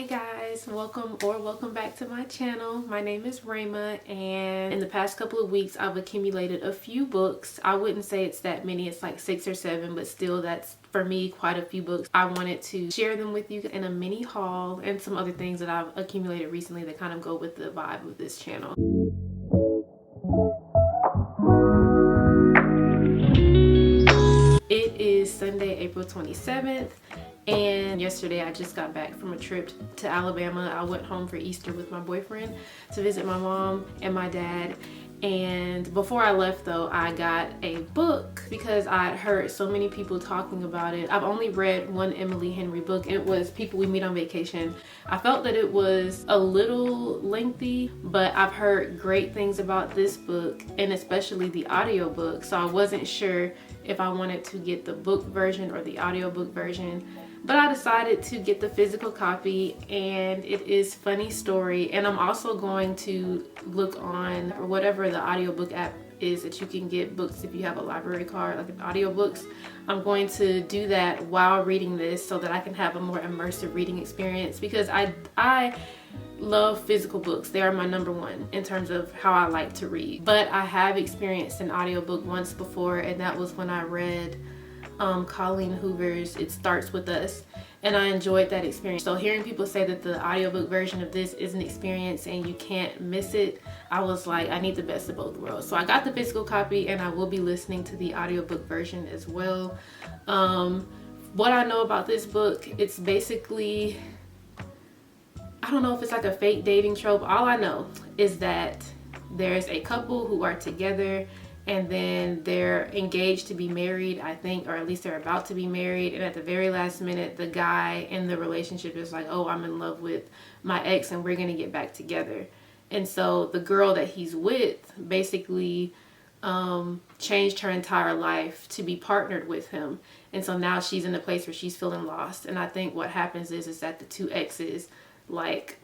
Hey guys, welcome back to my channel. My name is Rayma, and in the past couple of weeks I've accumulated a few books. I wouldn't say it's that many, it's like 6 or 7, but still that's for me quite a few books. I wanted to share them with you in a mini haul and some other things that I've accumulated recently that kind of go with the vibe of this channel. It is Sunday, April 27th. And yesterday I just got back from a trip to Alabama. I went home for Easter with my boyfriend to visit my mom and my dad. And before I left though, I got a book because I'd heard so many people talking about it. I've only read one Emily Henry book. It was People We Meet on Vacation. I felt that it was a little lengthy, but I've heard great things about this book and especially the audiobook. So I wasn't sure if I wanted to get the book version or the audiobook version. But I decided to get the physical copy, and it is funny story. And I'm also going to look on whatever the audiobook app is that you can get books if you have a library card, like audiobooks. I'm going to do that while reading this so that I can have a more immersive reading experience, because I love physical books. They are my number one in terms of how I like to read. But I have experienced an audiobook once before, and that was when I read Colleen Hoover's It Starts With Us, and I enjoyed that experience. So hearing people say that the audiobook version of this is an experience and you can't miss it, I was like, I need the best of both worlds. So I got the physical copy and I will be listening to the audiobook version as well. What I know about this book, it's basically, I don't know if it's like a fake dating trope. All I know is that there's a couple who are together and then they're engaged to be married, I think, or at least they're about to be married. And at the very last minute, the guy in the relationship is like, oh, I'm in love with my ex and we're going to get back together. And so the girl that he's with basically changed her entire life to be partnered with him. And so now she's in a place where she's feeling lost. And I think what happens is that the two exes, like,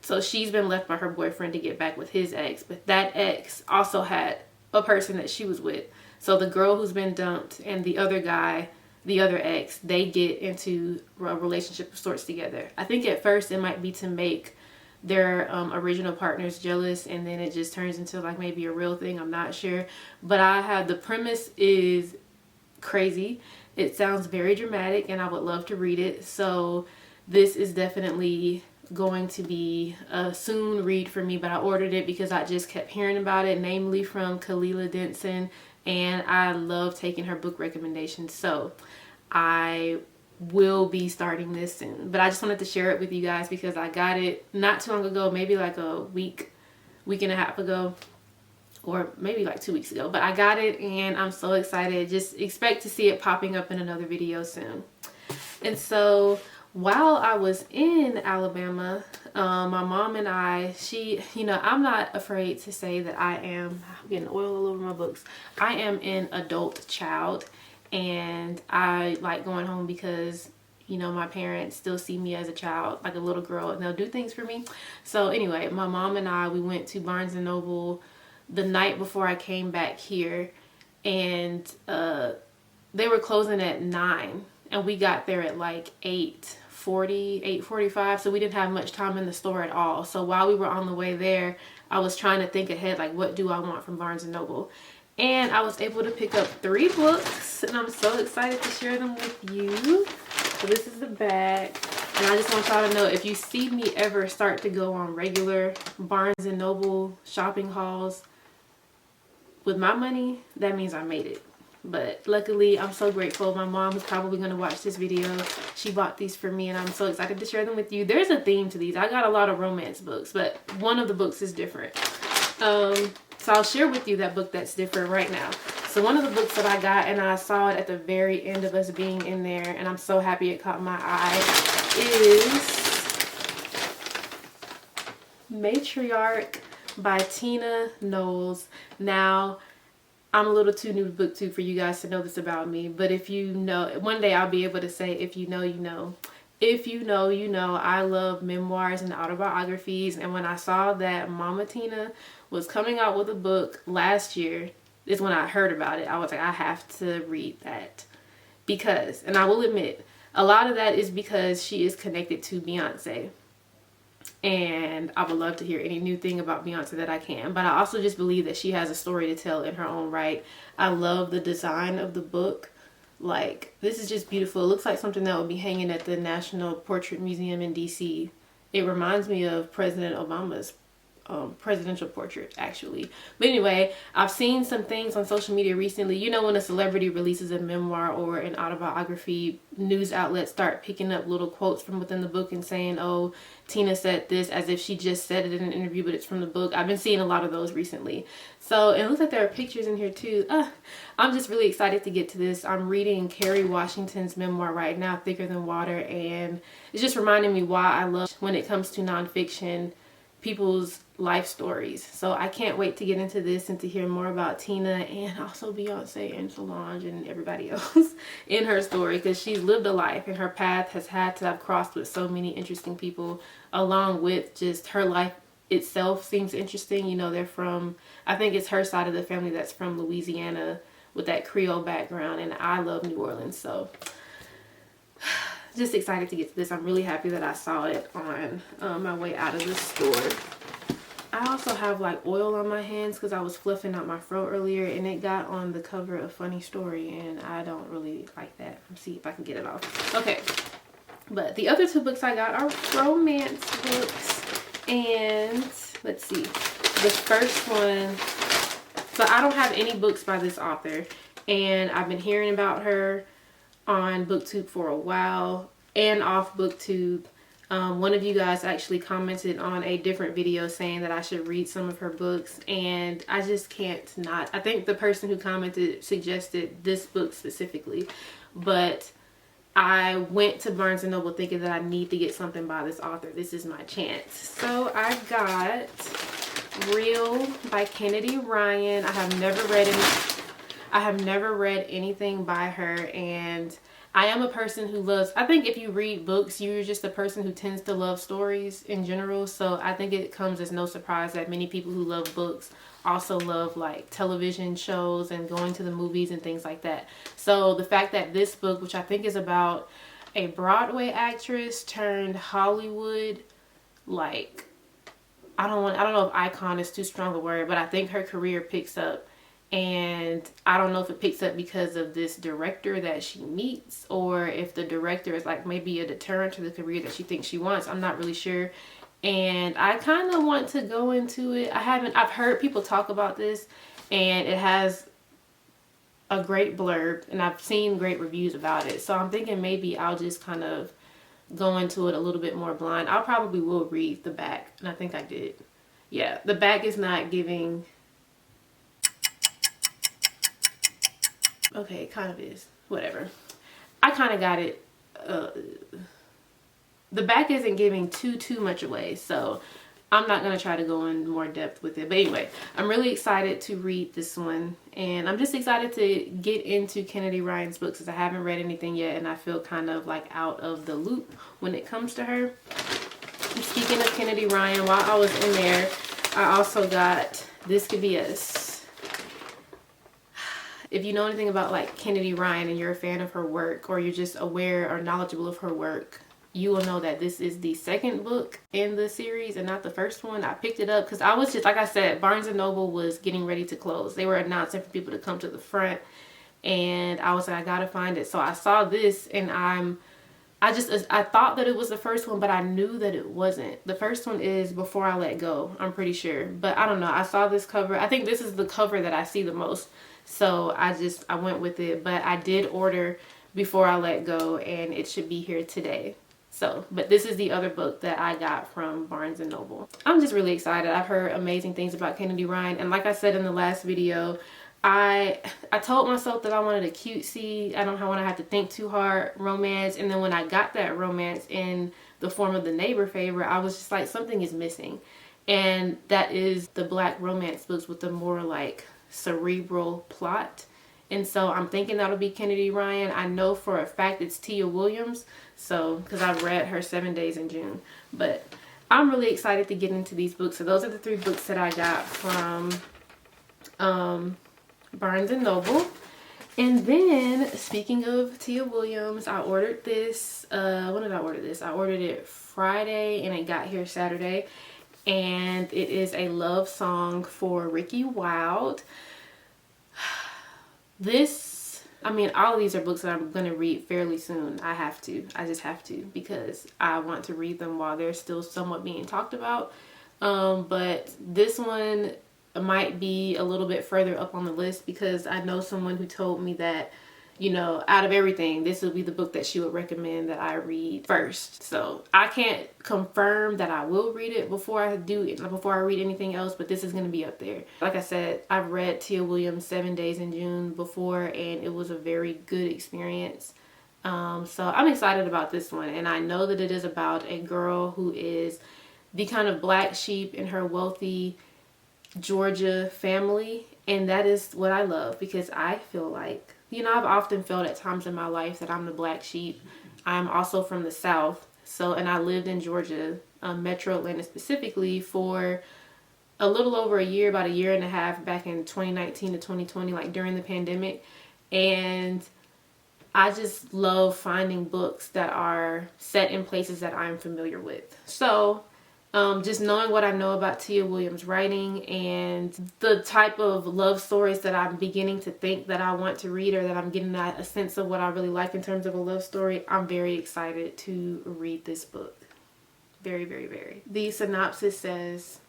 so she's been left by her boyfriend to get back with his ex, but that ex also had a person that she was with. So the girl who's been dumped and the other guy, the other ex, they get into a relationship of sorts together. I think at first it might be to make their original partners jealous, and then it just turns into like maybe a real thing. I'm not sure, but the premise is crazy. It sounds very dramatic and I would love to read it. So this is definitely going to be a soon read for me, but I ordered it because I just kept hearing about it, namely from Kalila Denson, and I love taking her book recommendations. So I will be starting this soon, but I just wanted to share it with you guys because I got it not too long ago, maybe like a week and a half ago, or maybe like 2 weeks ago, but I got it and I'm so excited. Just expect to see it popping up in another video soon. And so while I was in Alabama, my mom and I, I'm not afraid to say that I'm getting oil all over my books. I am an adult child, and I like going home because, my parents still see me as a child, like a little girl, and they'll do things for me. So anyway, my mom and I, we went to Barnes & Noble the night before I came back here, and they were closing at 9, and we got there at like 8:45, so we didn't have much time in the store at all. So while we were on the way there, I was trying to think ahead, like, what do I want from Barnes & Noble? And I was able to pick up 3 books, and I'm so excited to share them with you. So this is the bag, and I just want y'all to know, if you see me ever start to go on regular Barnes & Noble shopping hauls with my money, that means I made it. But luckily, I'm so grateful. My mom is probably going to watch this video. She bought these for me and I'm so excited to share them with you. There's a theme to these. I got a lot of romance books, but one of the books is different. So I'll share with you that book that's different right now. So one of the books that I got, and I saw it at the very end of us being in there, and I'm so happy it caught my eye, is Matriarch by Tina Knowles. Now, I'm a little too new to booktube for you guys to know this about me, but if you know, one day I'll be able to say, if you know, you know. If you know, you know. I love memoirs and autobiographies, and when I saw that Mama Tina was coming out with a book last year, is when I heard about it. I was like, I have to read that. Because, and I will admit, a lot of that is because she is connected to Beyonce. and I would love to hear any new thing about Beyonce that I can. But I also just believe that she has a story to tell in her own right. I love the design of the book. Like, this is just beautiful. It looks like something that would be hanging at the National Portrait Museum in DC. It reminds me of President Obama's presidential portrait, actually. But anyway, I've seen some things on social media recently. You know, when a celebrity releases a memoir or an autobiography, news outlets start picking up little quotes from within the book and saying, oh, Tina said this, as if she just said it in an interview, but it's from the book. I've been seeing a lot of those recently. So it looks like there are pictures in here too. I'm just really excited to get to this. I'm reading Kerry Washington's memoir right now, Thicker Than Water, and it's just reminding me why I love, when it comes to nonfiction, people's life stories. So I can't wait to get into this and to hear more about Tina and also Beyonce and Solange and everybody else in her story, because she's lived a life and her path has had to have crossed with so many interesting people, along with just her life itself seems interesting. You know, they're from, I think it's her side of the family that's from Louisiana with that Creole background, and I love New Orleans. So just excited to get to this. I'm really happy that I saw it on my way out of the store. I also have like oil on my hands because I was fluffing out my fro earlier, and it got on the cover of Funny Story, and I don't really like that. Let's see if I can get it off. Okay, but the other two books I got are romance books, and let's see. The first one, so I don't have any books by this author, and I've been hearing about her on BookTube for a while and off BookTube. One of you guys actually commented on a different video saying that I should read some of her books, and I just can't not. I think the person who commented suggested this book specifically, but I went to Barnes & Noble thinking that I need to get something by this author. This is my chance. So I got Real by Kennedy Ryan. I have never read anything by her, and I am a person who loves, I think if you read books, you're just a person who tends to love stories in general. So I think it comes as no surprise that many people who love books also love like television shows and going to the movies and things like that. So the fact that this book, which I think is about a Broadway actress turned Hollywood, like, I don't know if icon is too strong a word, but I think her career picks up. And I don't know if it picks up because of this director that she meets, or if the director is like maybe a deterrent to the career that she thinks she wants. I'm not really sure. And I kind of want to go into it. I've heard people talk about this, and it has a great blurb, and I've seen great reviews about it. So I'm thinking maybe I'll just kind of go into it a little bit more blind. I probably will read the back, and I think I did. Yeah, the back is not giving. Okay, it kind of is. Whatever. I kind of got it. The back isn't giving too much away, so I'm not going to try to go in more depth with it. But anyway, I'm really excited to read this one, and I'm just excited to get into Kennedy Ryan's books because I haven't read anything yet, and I feel kind of like out of the loop when it comes to her. And speaking of Kennedy Ryan, while I was in there, I also got This Could Be Us. If you know anything about like Kennedy Ryan and you're a fan of her work, or you're just aware or knowledgeable of her work, you will know that this is the second book in the series and not the first one. I picked it up because I was just, like I said, Barnes & Noble was getting ready to close. They were announcing for people to come to the front, and I was like, I gotta find it. So I saw this, and I thought that it was the first one, but I knew that it wasn't. The first one is Before I Let Go, I'm pretty sure. But I don't know. I saw this cover. I think this is the cover that I see the most. So I went with it. But I did order Before I Let Go, and it should be here today. So, but this is the other book that I got from Barnes & Noble. I'm just really excited. I've heard amazing things about Kennedy Ryan. And like I said in the last video, I told myself that I wanted a cutesy, I don't want to have to think too hard romance. And then when I got that romance in the form of The Neighbor Favorite, I was just like, something is missing. And that is the black romance books with the more like cerebral plot. And so I'm thinking that'll be Kennedy Ryan. I know for a fact it's Tia Williams, so because I've read her 7 Days in June. But I'm really excited to get into these books. So those are the 3 books that I got from Barnes & Noble. And then, speaking of Tia Williams, I ordered this, when did I order this? I ordered it Friday and it got here Saturday. And it is a love song for Ricki Wilde. This, I mean, all of these are books that I'm going to read fairly soon. I just have to, because I want to read them while they're still somewhat being talked about. But this one might be a little bit further up on the list, because I know someone who told me that, you know, out of everything, this would be the book that she would recommend that I read first. So I can't confirm that I will read it before I read anything else, but this is going to be up there. Like I said, I've read Tia Williams' 7 Days in June before, and it was a very good experience. So I'm excited about this one, and I know that it is about a girl who is the kind of black sheep in her wealthy Georgia family, and that is what I love, because I feel like, you know, I've often felt at times in my life that I'm the black sheep. I'm also from the South, and I lived in Georgia, Metro Atlanta specifically, for a little over a year, about a year and a half, back in 2019 to 2020, like during the pandemic. And I just love finding books that are set in places that I'm familiar with. So just knowing what I know about Tia Williams' writing and the type of love stories that I'm beginning to think that I want to read, or that I'm getting a sense of what I really like in terms of a love story, I'm very excited to read this book. Very, very, very. The synopsis says,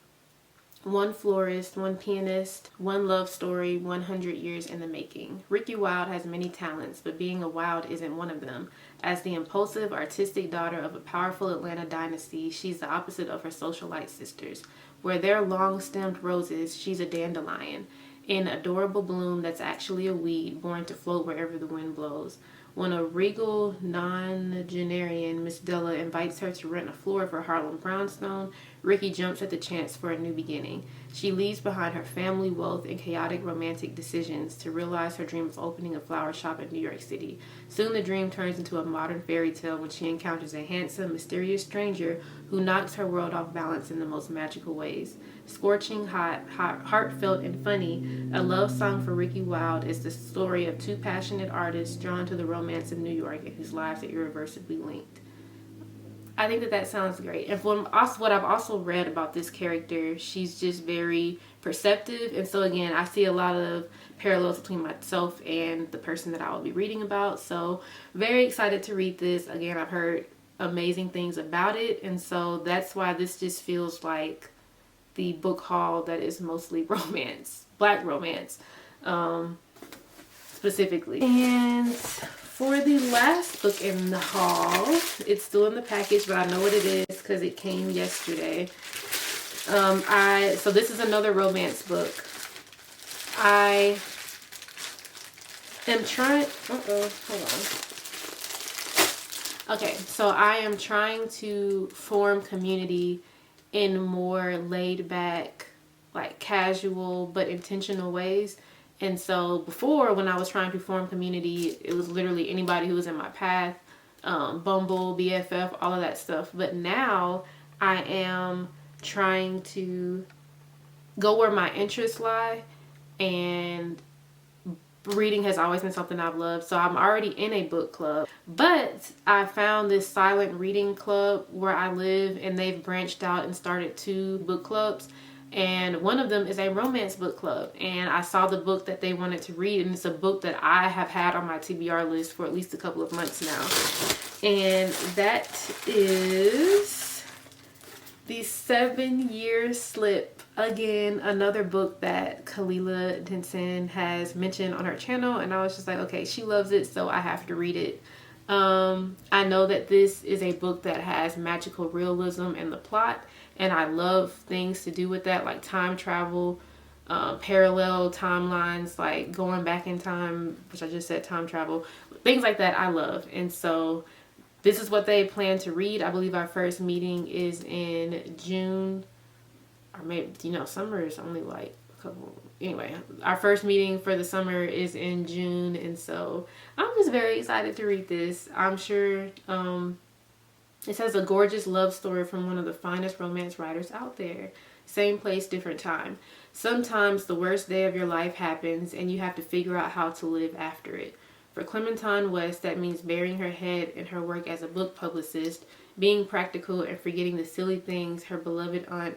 one florist, one pianist, one love story, 100 years in the making. Ricki Wilde has many talents, but being a Wilde isn't one of them. As the impulsive, artistic daughter of a powerful Atlanta dynasty, she's the opposite of her socialite sisters. Where they're long-stemmed roses, she's a dandelion, an adorable bloom that's actually a weed born to float wherever the wind blows. When a regal nonagenarian, Miss Della, invites her to rent a floor for Harlem brownstone, Ricki jumps at the chance for a new beginning. She leaves behind her family, wealth, and chaotic romantic decisions to realize her dream of opening a flower shop in New York City. Soon the dream turns into a modern fairy tale when she encounters a handsome, mysterious stranger who knocks her world off balance in the most magical ways. Scorching hot, heartfelt, and funny, A Love Song for Ricki Wilde is the story of two passionate artists drawn to the romance of New York and whose lives are irreversibly linked. I think that sounds great. And what I've also read about this character, she's just very perceptive. And so again, I see a lot of parallels between myself and the person that I will be reading about. So very excited to read this. Again, I've heard amazing things about it. And so that's why this just feels like the book haul that is mostly romance, black romance, specifically. And for the last book in the haul, it's still in the package, but I know what it is because it came yesterday. So this is another romance book. I am trying, hold on. Okay, so I am trying to form community in more laid back, like casual but intentional ways. And so before, when I was trying to form community, it was literally anybody who was in my path, Bumble, BFF, all of that stuff. But now I am trying to go where my interests lie, and reading has always been something I've loved. So I'm already in a book club, but I found this silent reading club where I live, and they've branched out and started 2 book clubs. And one of them is a romance book club. And I saw the book that they wanted to read, and it's a book that I have had on my TBR list for at least a couple of months now. And that is The 7 Year Slip. Again, another book that Kalila Denson has mentioned on her channel. And I was just like, okay, she loves it, so I have to read it. I know that this is a book that has magical realism in the plot, and I love things to do with that, like time travel, parallel timelines, like going back in time, which I just said time travel, things like that I love. And so this is what they plan to read. I believe our first meeting is in June, or maybe, you know, summer is only like a couple. Anyway, our first meeting for the summer is in June, and so I'm just very excited to read this. I'm sure It says a gorgeous love story from one of the finest romance writers out there. Same place, different time. Sometimes the worst day of your life happens and you have to figure out how to live after it. For Clementine West, that means burying her head in her work as a book publicist, being practical and forgetting the silly things her beloved aunt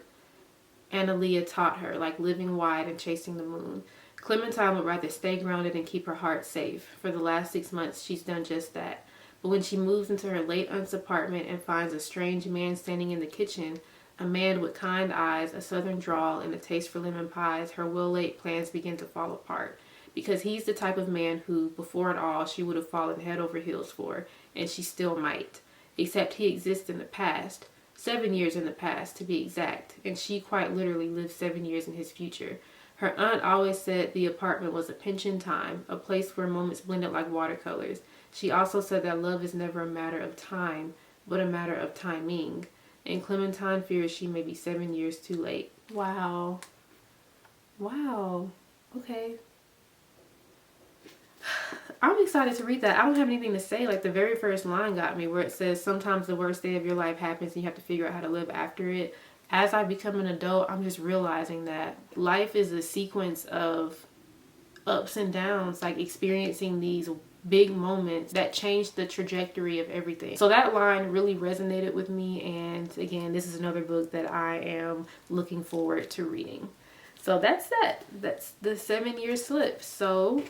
Analia taught her, like living wide and chasing the moon. Clementine would rather stay grounded and keep her heart safe. For the last 6 months, she's done just that. But when she moves into her late aunt's apartment and finds a strange man standing in the kitchen, a man with kind eyes, a southern drawl, and a taste for lemon pies, her well-laid plans begin to fall apart. Because he's the type of man who, before it all, she would have fallen head over heels for, and she still might. Except he exists in the past. 7 years in the past, to be exact, and she quite literally lived 7 years in his future. Her aunt always said the apartment was a pinch in time, a place where moments blended like watercolors. She also said that love is never a matter of time, but a matter of timing. And Clementine fears she may be 7 years too late. Wow. Wow. Okay. I'm excited to read that. I don't have anything to say. Like, the very first line got me, where it says, sometimes the worst day of your life happens and you have to figure out how to live after it. As I become an adult, I'm just realizing that life is a sequence of ups and downs, like experiencing these big moments that change the trajectory of everything. So that line really resonated with me, and again, this is another book that I am looking forward to reading. So that's that. That's the 7-year slip. So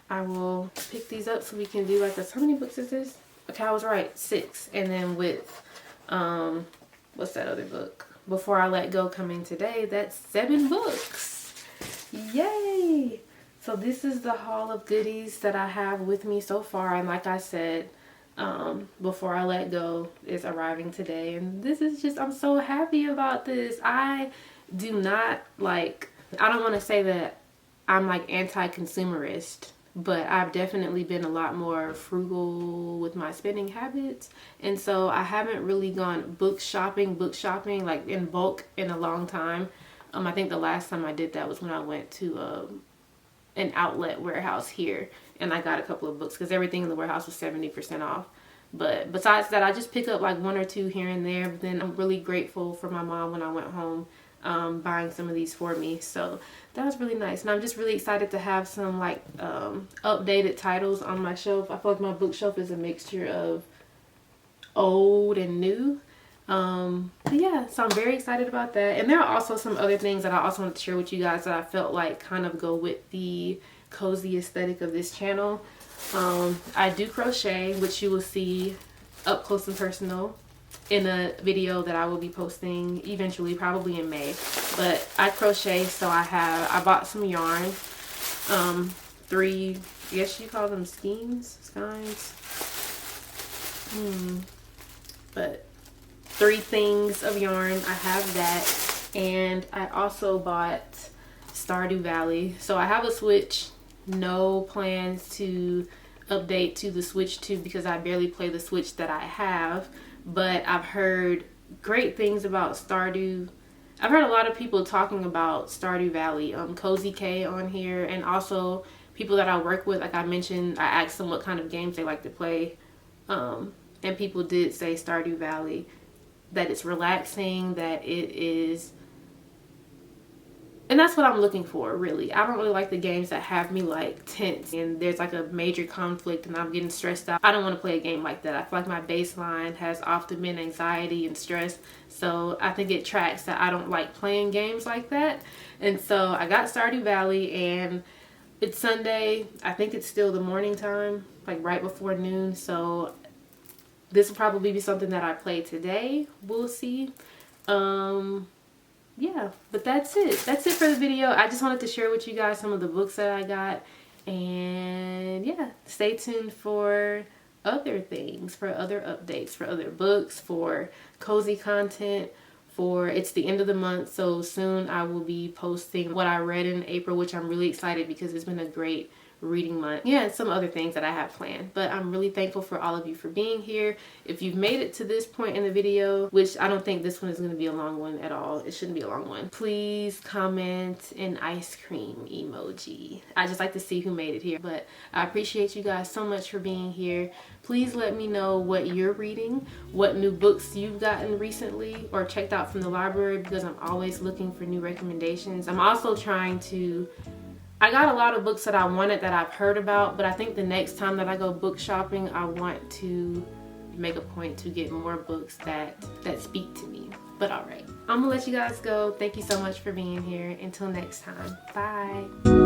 I will pick these up so we can do like this. How many books is this? Okay, I was right, 6. And then with what's that other book? Before I Let Go coming today, that's 7 books. Yay! So this is the haul of goodies that I have with me so far, and like I said, Before I Let Go is arriving today, and this is just, I'm so happy about this. I do not like, I don't want to say that I'm like anti-consumerist, but I've definitely been a lot more frugal with my spending habits. And so I haven't really gone book shopping like in bulk in a long time. I think the last time I did that was when I went to an outlet warehouse here and I got a couple of books because everything in the warehouse was 70% off. But besides that, I just pick up like 1 or 2 here and there. But then I'm really grateful for my mom when I went home buying some of these for me. So that was really nice. And I'm just really excited to have some like updated titles on my shelf. I feel like my bookshelf is a mixture of old and new. But yeah, so I'm very excited about that. And there are also some other things that I also want to share with you guys that I felt like kind of go with the cozy aesthetic of this channel. I do crochet, which you will see up close and personal in a video that I will be posting eventually, probably in May. But I crochet, so I bought some yarn, 3, I guess you call them skeins, but 3 things of yarn. I have that, and I also bought Stardew Valley. So I have a Switch. No plans to update to the Switch 2 because I barely play the Switch that I have. But I've heard great things about Stardew. I've heard a lot of people talking about Stardew Valley, Cozy K on here, and also people that I work with. Like I mentioned, I asked them what kind of games they like to play, and people did say Stardew Valley, that it's relaxing, that it is, and that's what I'm looking for, really. I don't really like the games that have me like tense and there's like a major conflict and I'm getting stressed out. I don't want to play a game like that. I feel like my baseline has often been anxiety and stress, so I think it tracks that I don't like playing games like that. And so I got Stardew Valley, and it's Sunday. I think it's still the morning time, like right before noon, so this will probably be something that I play today. We'll see. Yeah, but that's it. That's it for the video. I just wanted to share with you guys some of the books that I got. And yeah, stay tuned for other things, for other updates, for other books, for cozy content. It's the end of the month, so soon I will be posting what I read in April, which I'm really excited because it's been a great reading month. Yeah, and some other things that I have planned. But I'm really thankful for all of you for being here. If you've made it to this point in the video, which I don't think this one is going to be a long one at all, it shouldn't be a long one, please comment an ice cream emoji. I just like to see who made it here. But I appreciate you guys so much for being here. Please let me know what you're reading, what new books you've gotten recently or checked out from the library, because I'm always looking for new recommendations. I'm also trying to, I got a lot of books that I wanted that I've heard about, but I think the next time that I go book shopping, I want to make a point to get more books that speak to me. But all right, I'm gonna let you guys go. Thank you so much for being here. Until next time, bye.